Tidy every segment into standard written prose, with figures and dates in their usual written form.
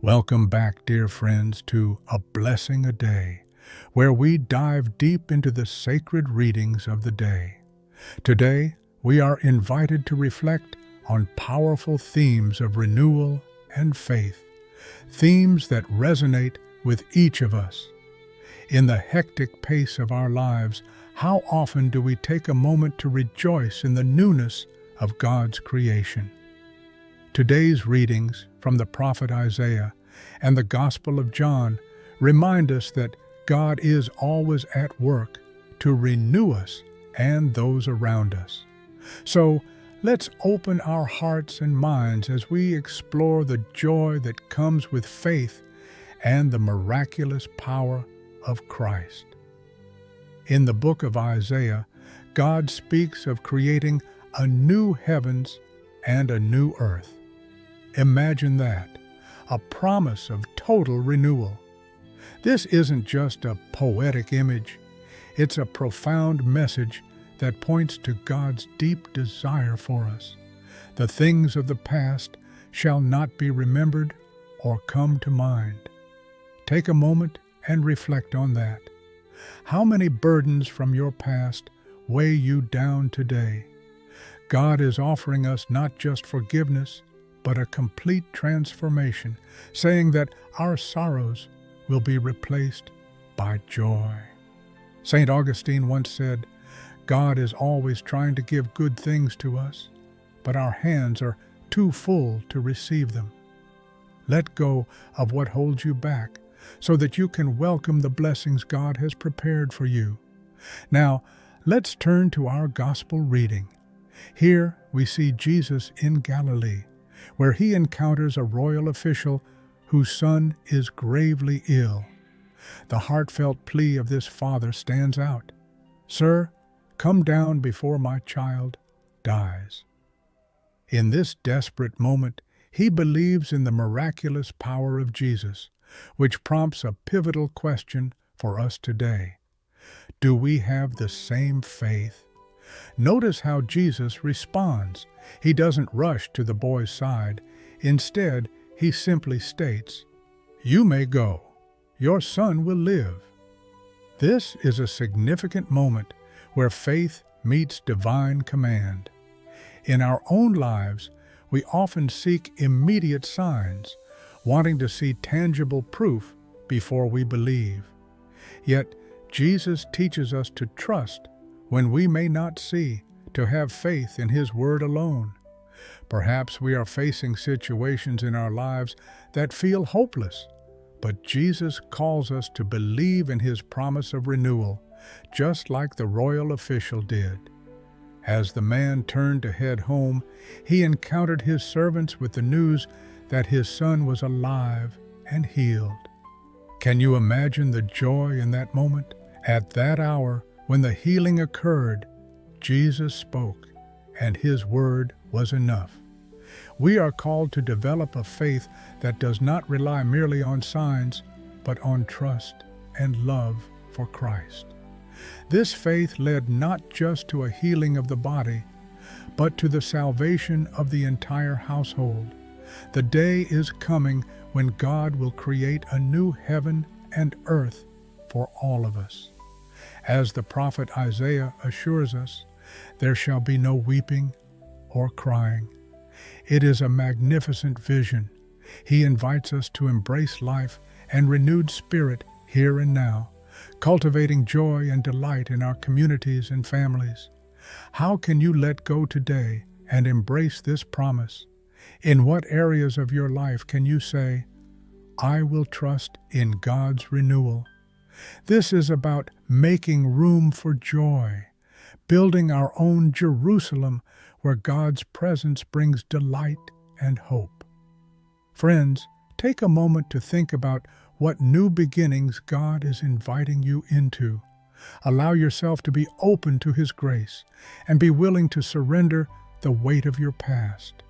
Welcome back, dear friends, to A Blessing a Day, where we dive deep into the sacred readings of the day. Today, we are invited to reflect on powerful themes of renewal and faith, themes that resonate with each of us. In the hectic pace of our lives, how often do we take a moment to rejoice in the newness of God's creation? Today's readings from the prophet Isaiah and the Gospel of John remind us that God is always at work to renew us and those around us. So, let's open our hearts and minds as we explore the joy that comes with faith and the miraculous power of Christ. In the book of Isaiah, God speaks of creating a new heavens and a new earth. Imagine that, a promise of total renewal. This isn't just a poetic image, it's a profound message that points to God's deep desire for us. The things of the past shall not be remembered or come to mind. Take a moment and reflect on that. How many burdens from your past weigh you down today? God is offering us not just forgiveness, but a complete transformation, saying that our sorrows will be replaced by joy. St. Augustine once said, "God is always trying to give good things to us, but our hands are too full to receive them." Let go of what holds you back so that you can welcome the blessings God has prepared for you. Now, let's turn to our gospel reading. Here we see Jesus in Galilee, where he encounters a royal official whose son is gravely ill. The heartfelt plea of this father stands out. "Sir, come down before my child dies." In this desperate moment, he believes in the miraculous power of Jesus, which prompts a pivotal question for us today. Do we have the same faith? Notice how Jesus responds. He doesn't rush to the boy's side. Instead, he simply states, "You may go. Your son will live." This is a significant moment where faith meets divine command. In our own lives, we often seek immediate signs, wanting to see tangible proof before we believe. Yet, Jesus teaches us to trust when we may not see, to have faith in His Word alone. Perhaps we are facing situations in our lives that feel hopeless, but Jesus calls us to believe in His promise of renewal, just like the royal official did. As the man turned to head home, he encountered his servants with the news that his son was alive and healed. Can you imagine the joy in that moment? At that hour, when the healing occurred, Jesus spoke, and His word was enough. We are called to develop a faith that does not rely merely on signs, but on trust and love for Christ. This faith led not just to a healing of the body, but to the salvation of the entire household. The day is coming when God will create a new heaven and earth for all of us. As the prophet Isaiah assures us, there shall be no weeping or crying. It is a magnificent vision. He invites us to embrace life and renewed spirit here and now, cultivating joy and delight in our communities and families. How can you let go today and embrace this promise? In what areas of your life can you say, "I will trust in God's renewal"? This is about making room for joy, building our own Jerusalem where God's presence brings delight and hope. Friends, take a moment to think about what new beginnings God is inviting you into. Allow yourself to be open to His grace and be willing to surrender the weight of your past.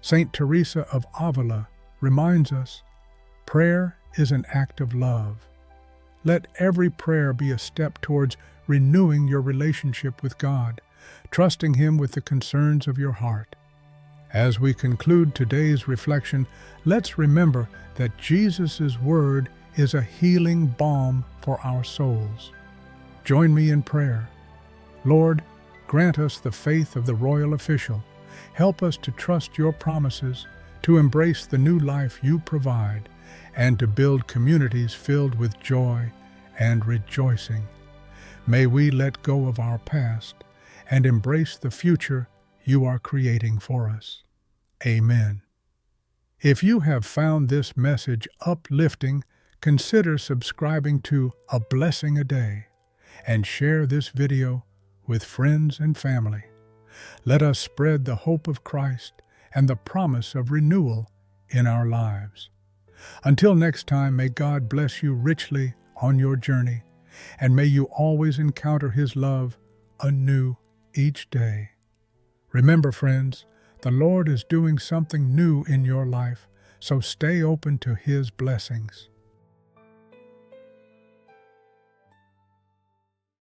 Saint Teresa of Avila reminds us, prayer is an act of love. Let every prayer be a step towards renewing your relationship with God, trusting Him with the concerns of your heart. As we conclude today's reflection, let's remember that Jesus' word is a healing balm for our souls. Join me in prayer. Lord, grant us the faith of the royal official. Help us to trust your promises, to embrace the new life you provide, and to build communities filled with joy and rejoicing. May we let go of our past and embrace the future you are creating for us. Amen. If you have found this message uplifting, consider subscribing to A Blessing a Day and share this video with friends and family. Let us spread the hope of Christ and the promise of renewal in our lives. Until next time, may God bless you richly on your journey, and may you always encounter His love anew each day. Remember, friends, the Lord is doing something new in your life, so stay open to His blessings.